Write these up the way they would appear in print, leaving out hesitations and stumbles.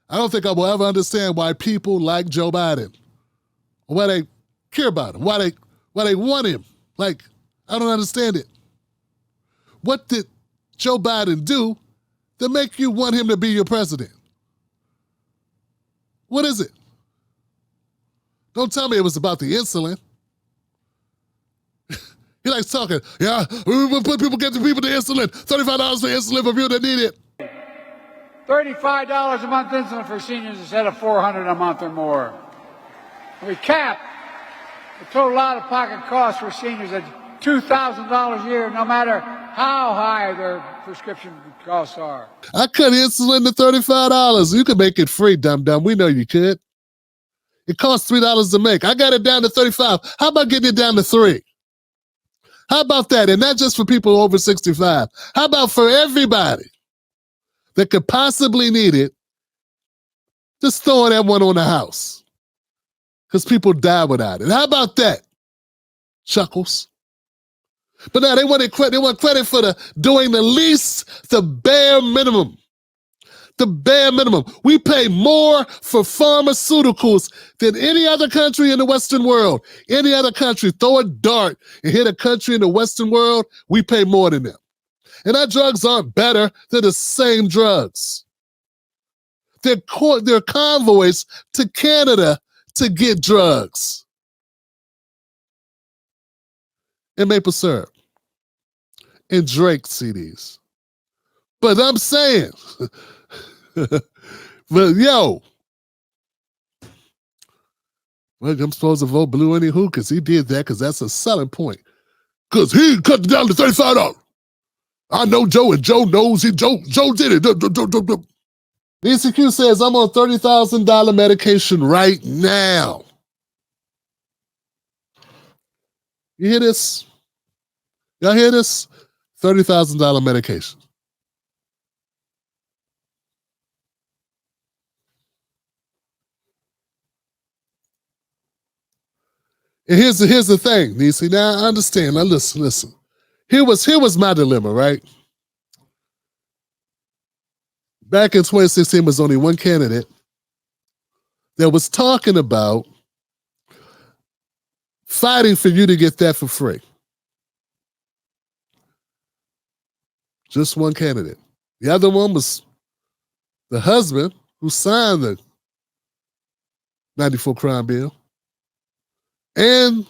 I don't think I will ever understand why people like Joe Biden, why they care about him, why they want him. Like, I don't understand it. What did Joe Biden do to make you want him to be your president? What is it? Don't tell me it was about the insulin. He likes talking. Yeah, people get the people the insulin. $35 for insulin for people that need it. $35 a month insulin for seniors instead of $400 a month or more. We cap the total out-of-pocket cost for seniors at $2,000 a year, no matter how high their prescription costs are. I cut insulin to $35. You could make it free, dum-dum. We know you could. It costs $3 to make. I got it down to $35. How about getting it down to $3? How about that? And not just for people over 65. How about for everybody that could possibly need it? Just throwing that one on the house. Because people die without it. How about that? Chuckles. But now they want credit for doing the least, the bare minimum. The bare minimum. We pay more for pharmaceuticals than any other country in the Western world. Any other country, throw a dart and hit a country in the Western world, we pay more than them. And our drugs aren't better. They're the same drugs. They're convoys to Canada to get drugs. And maple syrup. And Drake CDs. But I'm saying... But yo, well, I'm supposed to vote blue anywho because he did that because that's a selling point. Because he cut it down to $35. I know Joe and Joe knows he Joe did it. The ECQ says I'm on $30,000 medication right now. You hear this? Y'all hear this? $30,000 medication. And here's the thing, Nisi. Now I understand. Now listen. Here was my dilemma, right? Back in 2016, was only one candidate that was talking about fighting for you to get that for free. Just one candidate. The other one was the husband who signed the 94 crime bill. And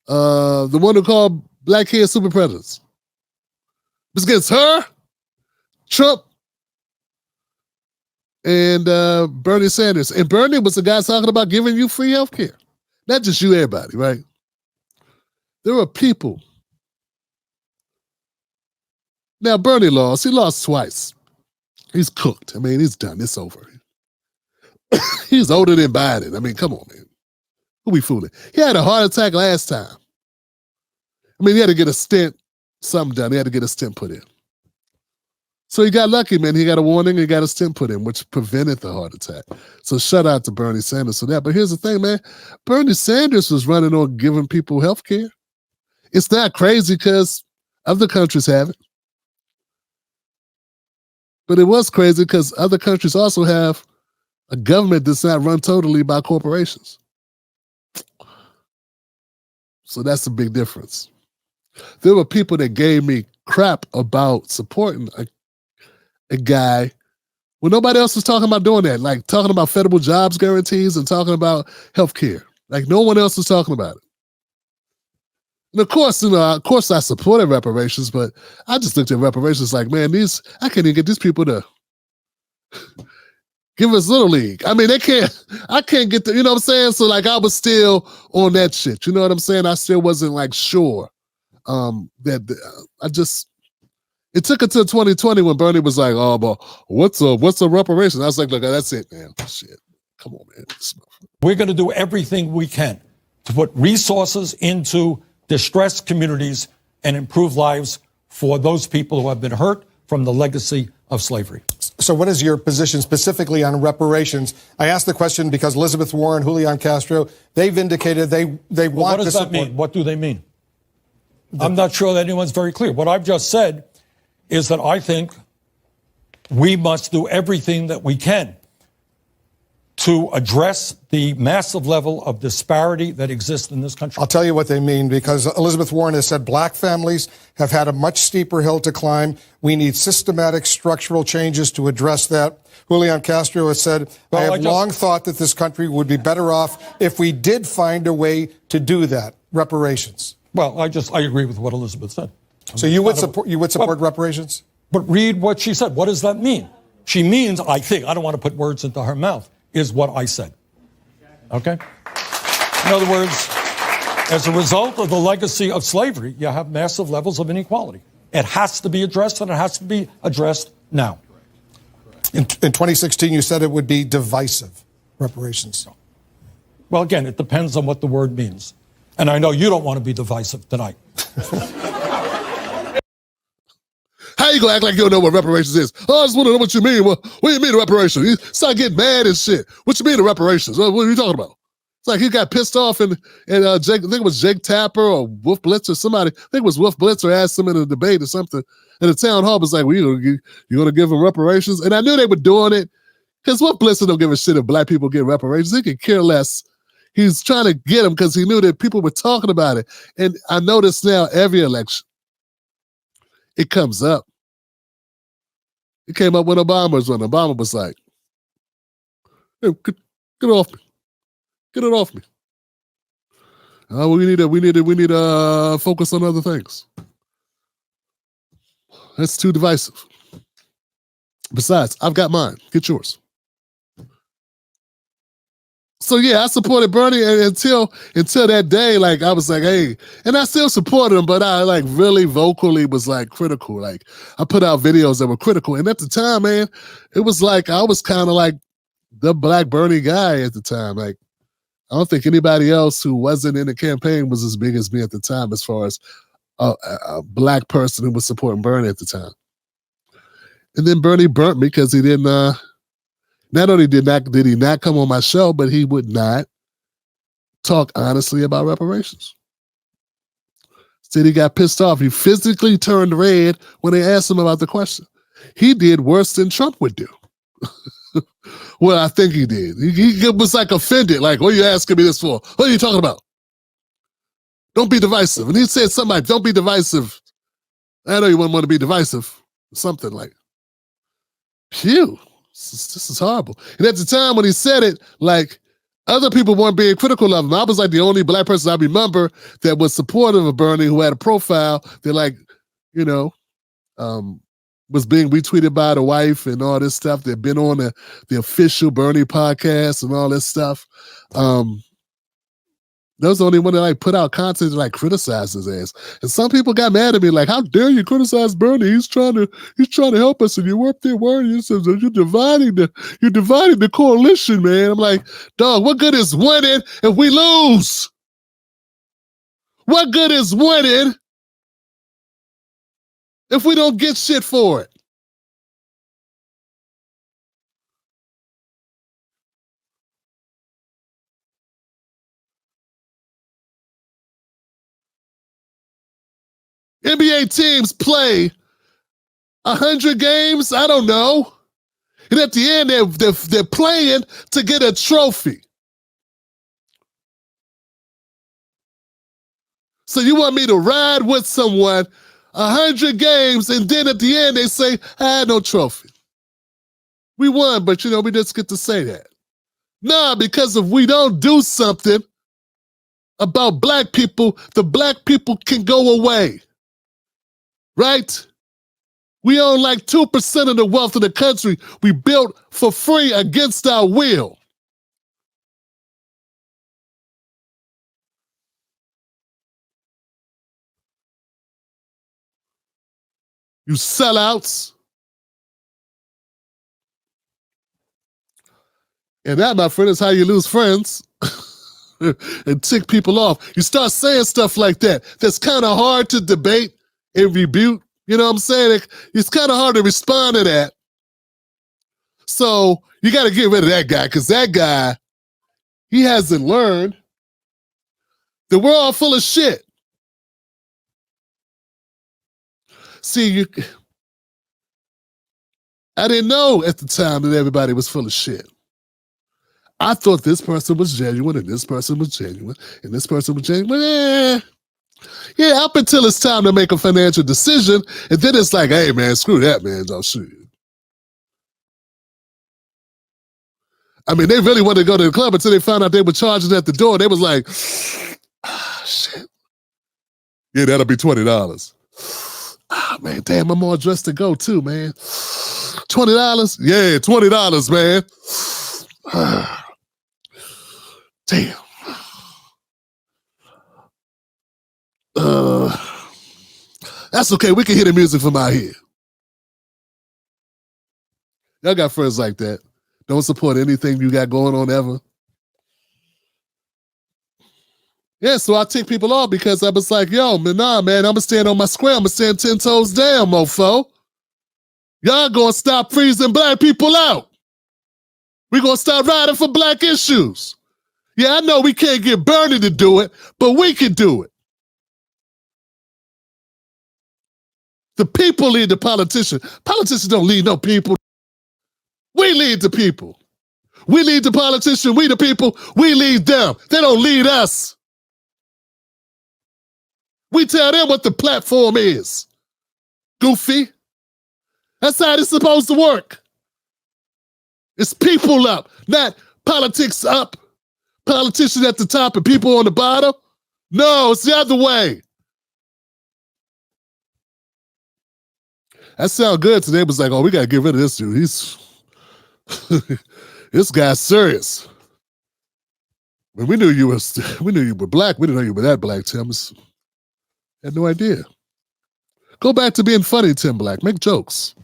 the one who called black kids super predators. It was against her, Trump, and Bernie Sanders. And Bernie was the guy talking about giving you free health care. Not just you, everybody, right? There were people. Now, Bernie lost. He lost twice. He's cooked. I mean, he's done. It's over. He's older than Biden. I mean, come on, man. Who we fooling? He had a heart attack last time. I mean, he had to get a stent, something done. He had to get a stent put in. So he got lucky, man. He got a warning. He got a stent put in, which prevented the heart attack. So shout out to Bernie Sanders for that. But here's the thing, man. Bernie Sanders was running on giving people health care. It's not crazy because other countries have it. But it was crazy because other countries also have a government that's not run totally by corporations. So that's a big difference. There were people that gave me crap about supporting a guy when nobody else was talking about doing that, like talking about federal jobs guarantees and talking about health care. Like no one else was talking about it. And of course, I supported reparations, but I just looked at reparations like, man, I can't even get these people to give us Little League. I mean, I can't get you know what I'm saying? So like I was still on that shit. You know what I'm saying? I still wasn't like sure it took until 2020 when Bernie was like, oh, but what's a reparation? I was like, look, that's it, man. Shit. Come on, man. We're going to do everything we can to put resources into distressed communities and improve lives for those people who have been hurt from the legacy of slavery. So what is your position specifically on reparations? I asked the question because Elizabeth Warren, Julian Castro, they've indicated they want what does that mean? What do they mean? I'm not sure that anyone's very clear. What I've just said is that I think we must do everything that we can to address the massive level of disparity that exists in this country. I'll tell you what they mean, because Elizabeth Warren has said black families have had a much steeper hill to climb. We need systematic structural changes to address that. Julian Castro has said, I have long thought that this country would be better off if we did find a way to do that. Reparations. Well, I agree with what Elizabeth said. So you would support reparations? But read what she said. What does that mean? She means, I think, I don't want to put words into her mouth, is what I said. Okay? In other words, as a result of the legacy of slavery, you have massive levels of inequality. It has to be addressed, and it has to be addressed now. In 2016, you said it would be divisive, reparations. Well, again, it depends on what the word means. And I know you don't want to be divisive tonight. How you gonna act like you don't know what reparations is? Oh, I just want to know what you mean. What do you mean reparations? You start getting mad and shit. What you mean the reparations? What are you talking about? It's like he got pissed off and Jake, I think it was Jake Tapper or Wolf Blitzer, somebody, I think it was Wolf Blitzer asked him in a debate or something. And the town hall was like, well, you're gonna give him reparations? And I knew they were doing it because Wolf Blitzer don't give a shit if black people get reparations. He could care less. He's trying to get them because he knew that people were talking about it. And I notice now every election, it comes up. It came up when Obama was running. Obama was like, hey, get it off me. Get it off me. We need to focus on other things. That's too divisive. Besides, I've got mine. Get yours. So yeah, I supported Bernie until that day. Like I was like, hey, and I still supported him, but I like really vocally was like critical. Like I put out videos that were critical, and at the time, man, it was like I was kind of like the Black Bernie guy at the time. Like I don't think anybody else who wasn't in the campaign was as big as me at the time, as far as a black person who was supporting Bernie at the time. And then Bernie burnt me because he didn't. Not only did he not come on my show, but he would not talk honestly about reparations. Instead, he got pissed off. He physically turned red when they asked him about the question. He did worse than Trump would do. Well, I think he did. He was like offended. Like, what are you asking me this for? What are you talking about? Don't be divisive. And he said something like, don't be divisive. I know you wouldn't want to be divisive. Something like, phew. This is horrible. And at the time when he said it, like other people weren't being critical of him. I was like the only black person I remember that was supportive of Bernie, who had a profile that like, was being retweeted by the wife and all this stuff. They'd been on the official Bernie podcast and all this stuff. That was the only one that like put out content to like criticize his ass. And some people got mad at me, like, how dare you criticize Bernie? He's trying to help us, and you up there worrying. You're dividing the coalition, man. I'm like, dog, what good is winning if we lose? What good is winning if we don't get shit for it? NBA teams play 100 games, I don't know. And at the end, they're playing to get a trophy. So you want me to ride with someone 100 games, and then at the end they say, I had no trophy. We won, but we just get to say that. Nah, because if we don't do something about black people, the black people can go away. Right? We own like 2% of the wealth of the country. We built for free against our will. You sellouts. And that, my friend, is how you lose friends and tick people off. You start saying stuff like that. That's kind of hard to debate and rebuke. You know what I'm saying? It's kind of hard to respond to that. So you got to get rid of that guy, because that guy, he hasn't learned that we're all full of shit. See, I didn't know at the time that everybody was full of shit. I thought this person was genuine and this person was genuine and this person was genuine. Yeah, up until it's time to make a financial decision, and then it's like, hey, man, screw that, man. Don't shoot you. I mean, they really wanted to go to the club until they found out they were charging at the door. They was like, ah, shit. Yeah, that'll be $20. Ah, man, damn, I'm all dressed to go too, man. $20? Yeah, $20, man. Ah, damn. That's okay. We can hear the music from out here. Y'all got friends like that. Don't support anything you got going on ever. Yeah, so I tick people off because I was like, yo, man, nah, man, I'm going to stand on my square. I'm going to stand 10 toes down, mofo. Y'all going to stop freezing black people out. We're going to start riding for black issues. Yeah, I know we can't get Bernie to do it, but we can do it. The people lead the politician. Politicians don't lead no people. We lead the people. We lead the politician. We the people. We lead them. They don't lead us. We tell them what the platform is. Goofy. That's how it's supposed to work. It's people up, not politics up. Politicians at the top and people on the bottom. No, it's the other way. That sounded good today. It was like, oh, we got to get rid of this dude. He's, this guy's serious. When we knew you were black. We didn't know you were that black, Tim. Had no idea. Go back to being funny, Tim Black. Make jokes.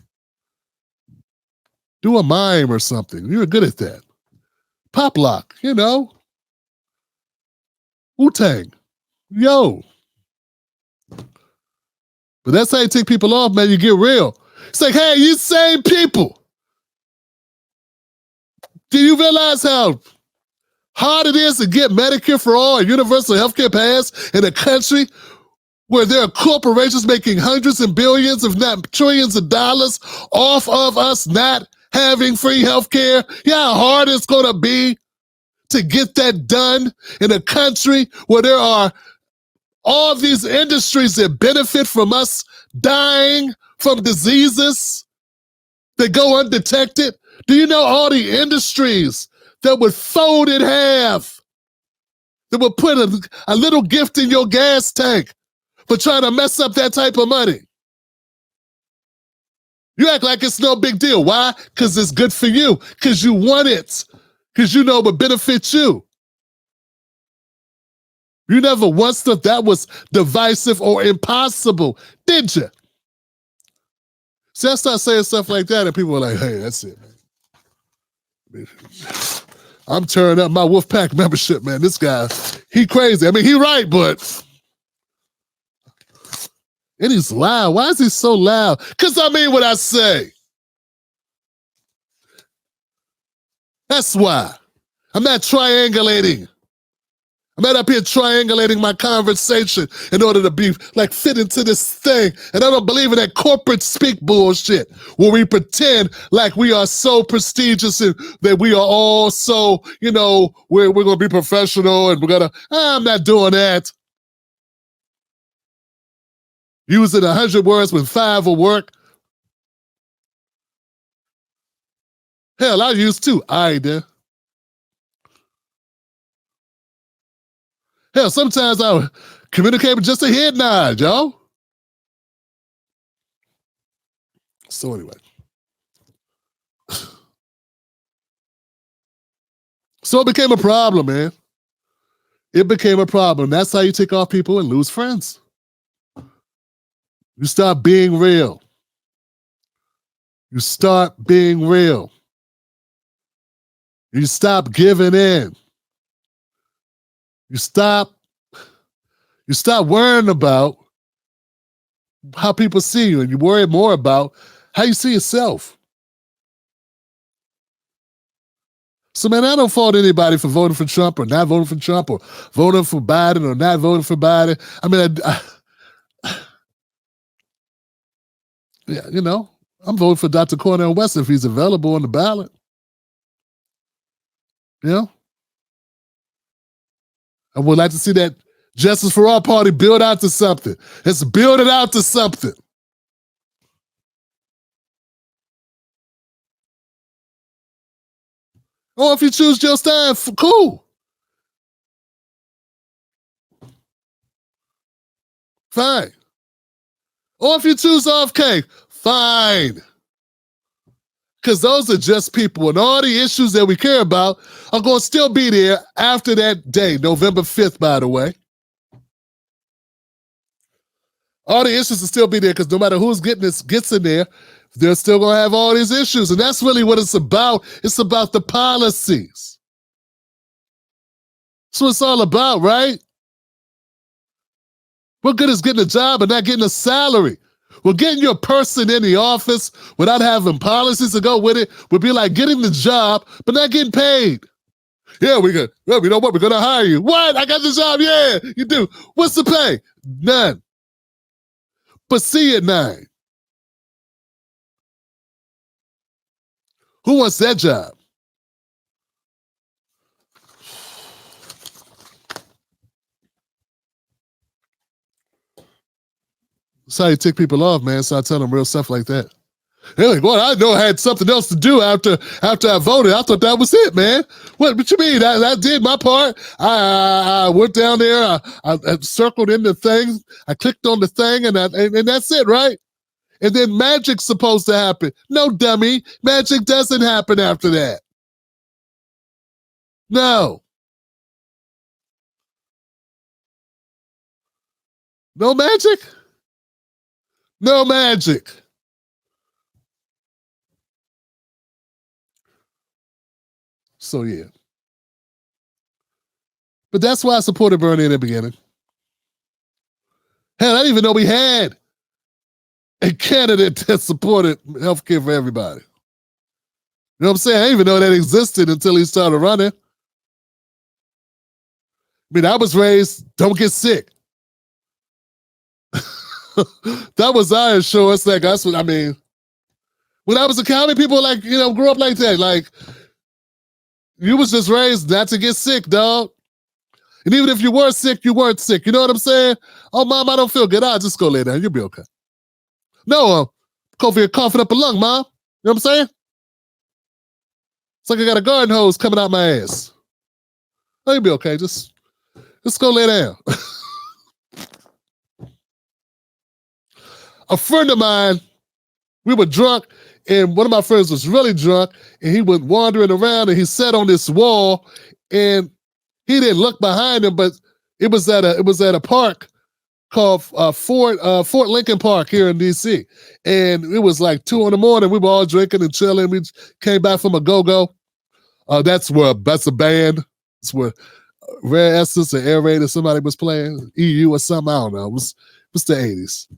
Do a mime or something. You were good at that. Pop lock, you know. Wu-Tang. Yo. But that's how you take people off, man. You get real. It's like, hey, you same people. Do you realize how hard it is to get Medicare for all and universal health care passed in a country where there are corporations making hundreds and billions, if not trillions of dollars off of us not having free health care? You know how hard it's going to be to get that done in a country where there are all these industries that benefit from us dying from diseases that go undetected? Do you know all the industries that would fold in half, that would put a little gift in your gas tank for trying to mess up that type of money? You act like it's no big deal. Why? Because it's good for you. Because you want it. Because you know it would benefit you. You never once thought that was divisive or impossible, did you? See, I start saying stuff like that, and people are like, hey, that's it, man. I'm tearing up my Wolfpack membership, man. This guy, he crazy. I mean, he right, but... And he's loud. Why is he so loud? Because I mean what I say. That's why. I'm not triangulating. I'm not up here triangulating my conversation in order to be like fit into this thing. And I don't believe in that corporate speak bullshit where we pretend like we are so prestigious and that we are all so, you know, we're going to be professional and we're going to, I'm not doing that. Using 100 words when 5 will work. Hell, I use 2. I did. Hell, sometimes I communicate with just a head nod, y'all. So anyway. So it became a problem, man. It became a problem. That's how you take off people and lose friends. You start being real. You start being real. You stop giving in. You stop worrying about how people see you, and you worry more about how you see yourself. So, man, I don't fault anybody for voting for Trump or not voting for Trump or voting for Biden or not voting for Biden. I mean, yeah, you know, I'm voting for Dr. Cornel West if he's available on the ballot. You know? I would like to see that Justice for All party build out to something. Let's build it out to something. Or if you choose Jill Stein, cool. Fine. Or if you choose RFK, fine. Because those are just people, and all the issues that we care about are going to still be there after that day, November 5th, by the way. All the issues will still be there because no matter who's gets in there, they're still going to have all these issues. And that's really what it's about. It's about the policies. That's what it's all about, right? What good is getting a job and not getting a salary? Well, getting your person in the office without having policies to go with it would be like getting the job but not getting paid. Yeah, we know what? We're going to hire you. What? I got the job. Yeah, you do. What's the pay? None. But see at 9. Who wants that job? That's how you tick people off, man. So I tell them real stuff like that. They're like, well, I know I had something else to do after I voted. I thought that was it, man. What you mean? I did my part. I went down there. I circled in the thing. I clicked on the thing, and that's it, right? And then magic's supposed to happen. No, dummy. Magic doesn't happen after that. No. No magic? No magic. So, yeah. But that's why I supported Bernie in the beginning. Hell, I didn't even know we had a candidate that supported healthcare for everybody. You know what I'm saying? I didn't even know that existed until he started running. I mean, I was raised, don't get sick. That was our insurance. Like, that's what I mean. When I was a county, people like, grew up like that. Like, you was just raised not to get sick, dog. And even if you were sick, you weren't sick. You know what I'm saying? Oh, Mom, I don't feel good. I'll just go lay down. You'll be okay. No, coughing up a lung, Mom. You know what I'm saying? It's like I got a garden hose coming out my ass. Oh, you'll be okay. Just go lay down. A friend of mine, we were drunk, and one of my friends was really drunk, and he went wandering around, and he sat on this wall, and he didn't look behind him, but it was at a park called Fort Lincoln Park here in D.C. And it was like 2 a.m. We were all drinking and chilling. We came back from a go-go. That's a band. That's where Rare Essence or Air Raid or somebody was playing, EU or something. I don't know. It was the 80s.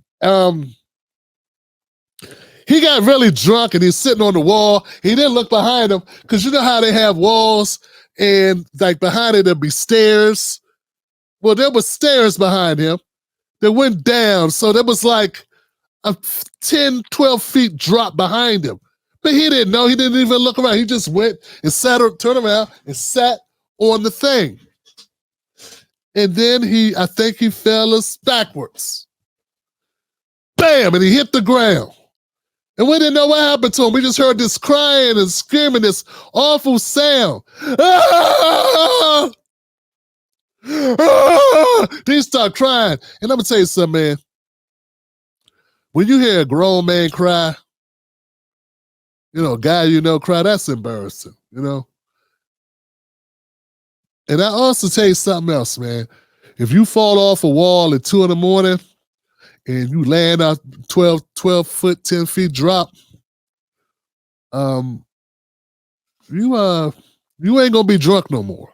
He got really drunk and he's sitting on the wall. He didn't look behind him because you know how they have walls and like behind it there'd be stairs. Well, there was stairs behind him that went down. So there was like a 10, 12 feet drop behind him. But he didn't know. He didn't even look around. He just went and turned around and sat on the thing. And then I think he fell backwards. Bam! And he hit the ground. And we didn't know what happened to him. We just heard this crying and screaming, this awful sound. Ah! Ah! Then he started crying. And I'm going to tell you something, man. When you hear a grown man cry, a guy cry, that's embarrassing, And I also tell you something else, man. If you fall off a wall at 2 a.m, and you land out 12 foot, 10 feet drop, you ain't gonna be drunk no more.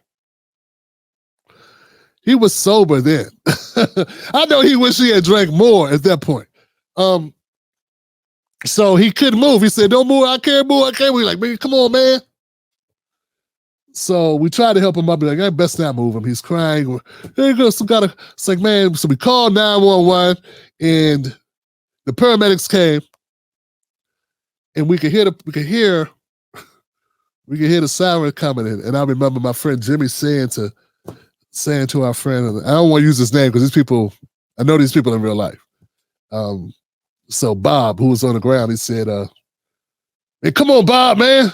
He was sober then. I know he wished he had drank more at that point. So he couldn't move. He said, "Don't move, I can't move, I can't move." We're like, "Man, come on, man." So we tried to help him up. Like, I best not move him. He's crying. There you go. It's like, man. So we called 911, and the paramedics came, and we could hear the siren coming in. And I remember my friend Jimmy saying to our friend, and I don't want to use his name because I know these people in real life. So Bob, who was on the ground, he said, "Hey, come on, Bob, man.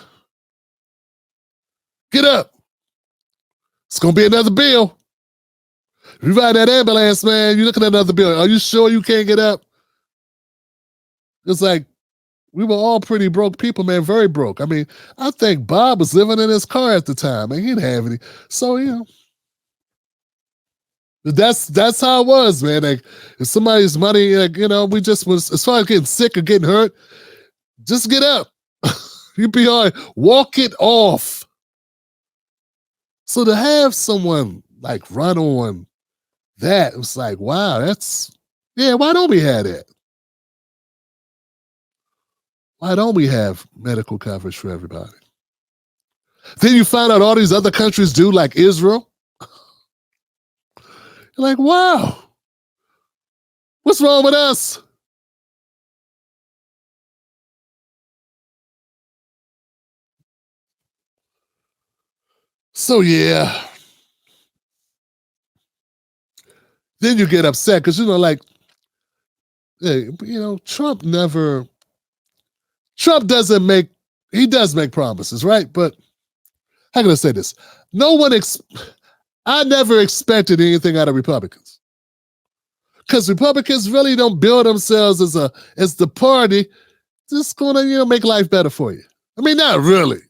Get up. It's going to be another bill. If you ride that ambulance, man, you're looking at another bill. Are you sure you can't get up?" It's like, we were all pretty broke people, man, very broke. I mean, I think Bob was living in his car at the time, and he didn't have any. So, that's how it was, man. Like, if somebody's money, like, we just was, as far as getting sick or getting hurt, just get up. You be all right. Walk it off. So to have someone like run on that, it was like, wow, why don't we have that? Why don't we have medical coverage for everybody? Then you find out all these other countries do, like Israel. You're like, wow, what's wrong with us? So yeah. Then you get upset because, Trump does make promises, right? But how can I say this? I never expected anything out of Republicans. Because Republicans really don't build themselves as the party just gonna, make life better for you. I mean, not really.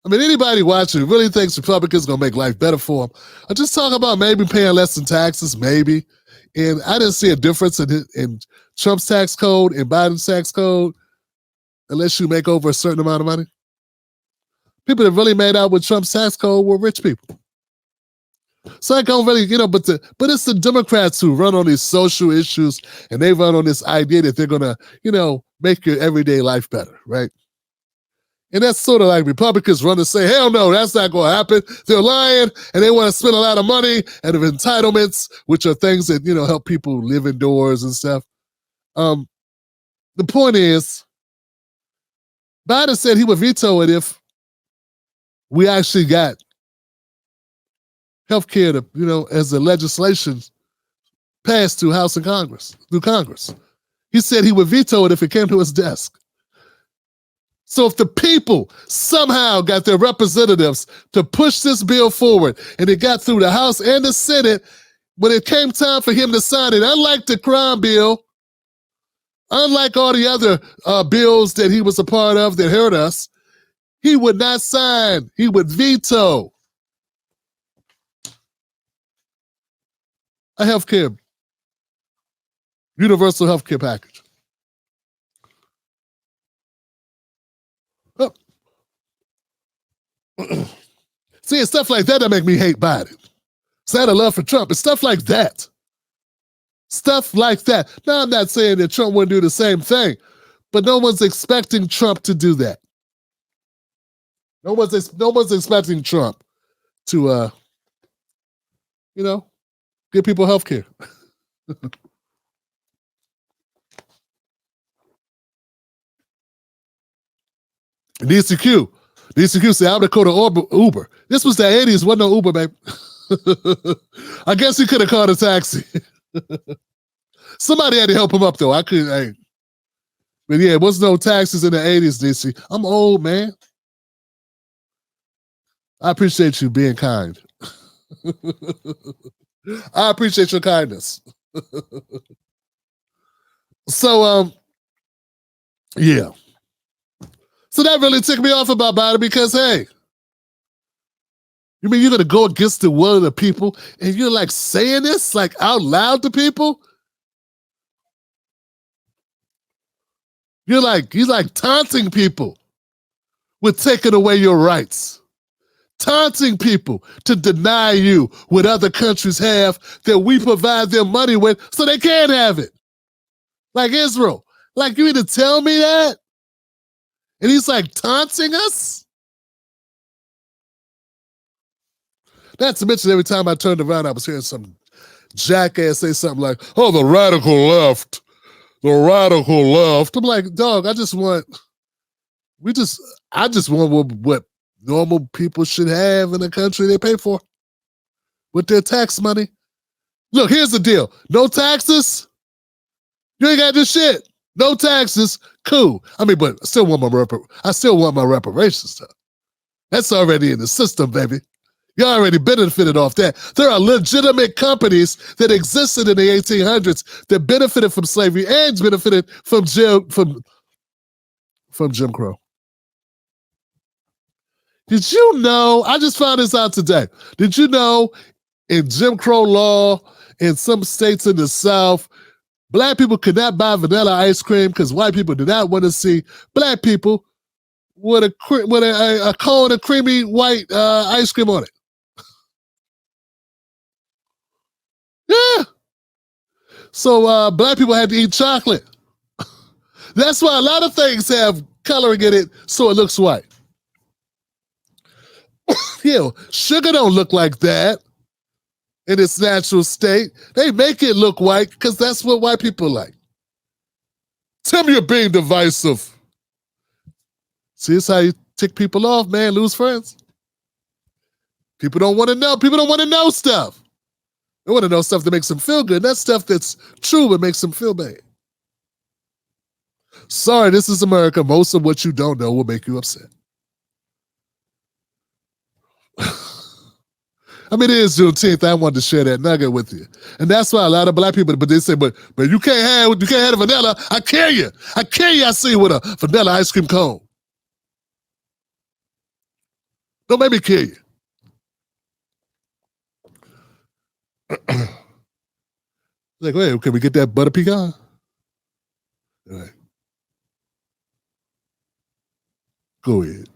I mean, anybody watching really thinks Republicans gonna make life better for them. I just talk about maybe paying less in taxes, maybe. And I didn't see a difference in Trump's tax code and Biden's tax code unless you make over a certain amount of money. People that really made out with Trump's tax code were rich people. So I don't really, but it's the Democrats who run on these social issues, and they run on this idea that they're gonna, make your everyday life better, right? And that's sort of like Republicans run to say, hell no, that's not going to happen. They're lying, and they want to spend a lot of money and of entitlements, which are things that, help people live indoors and stuff. The point is, Biden said he would veto it if we actually got health care as the legislation passed through Congress. He said he would veto it if it came to his desk. So if the people somehow got their representatives to push this bill forward and it got through the House and the Senate, when it came time for him to sign it, unlike the crime bill, unlike all the other bills that he was a part of that hurt us, he would not sign. He would veto a universal health care package. See, it's stuff like that make me hate Biden. It's not a love for Trump. It's stuff like that. Stuff like that. Now, I'm not saying that Trump wouldn't do the same thing, but no one's expecting Trump to do that. No one's expecting Trump to, give people health care. DCQ said, I'm going to call to Uber. This was the 80s, wasn't no Uber, babe. I guess he could have called a taxi. Somebody had to help him up, though. But yeah, it was no taxis in the 80s, DC. I'm old, man. I appreciate you being kind. I appreciate your kindness. So, yeah. So that really ticked me off about Biden because, hey, you mean you're going to go against the will of the people and you're like saying this like out loud to people? He's like taunting people with taking away your rights. Taunting people to deny you what other countries have that we provide them money with so they can't have it. Like Israel. Like, you mean to tell me that? And he's like taunting us? Not to mention every time I turned around, I was hearing some jackass say something like, oh, the radical left the radical left. I'm like, dog, I just want what normal people should have in the country they pay for with their tax money. Look, here's the deal. No taxes. You ain't got this shit. No taxes. Cool. I mean, but I still want my reparations stuff. That's already in the system, baby. You already benefited off that. There are legitimate companies that existed in the 1800s that benefited from slavery and benefited from Jim Crow. Did you know? I just found this out today. Did you know in Jim Crow law in some states in the South, black people could not buy vanilla ice cream because white people did not want to see black people with a cone of creamy white ice cream on it. Yeah. So black people had to eat chocolate. That's why a lot of things have coloring in it so it looks white. Yeah, sugar don't look like that in its natural state. They make it look white because that's what white people like. Tell me you're being divisive. See, it's how you tick people off, man, lose friends. People don't want to know. People don't want to know stuff. They want to know stuff that makes them feel good. That's stuff that's true but makes them feel bad. Sorry, this is America. Most of what you don't know will make you upset. I mean, it is Juneteenth. I wanted to share that nugget with you. And that's why a lot of black people, but they say, but you can't have the vanilla. I kill you. I see you with a vanilla ice cream cone. Don't make me kill you. Like, wait, can we get that butter pecan? All right. Go ahead.